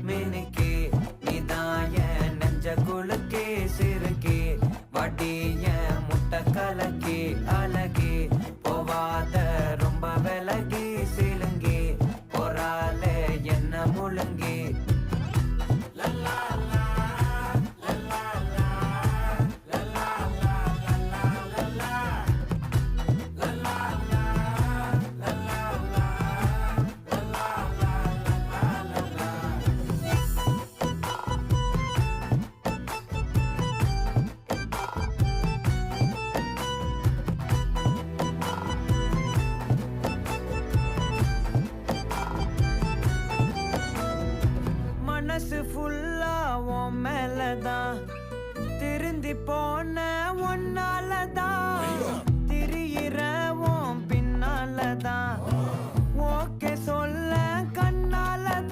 மினுக்கே நீதான் என் நெஞ்ச குலுக்கே சிறுக்கே வடிய முட்டை கலக்கே அழகே போவாத ரொம்ப விலகி சிலுங்கி போறாலே என்ன முழுங்கி மனசு ஃபுல்லா உன் மேலதான் திருந்தி போன ஒன்னாலதான் திரியிற உன் பின்னாலதான்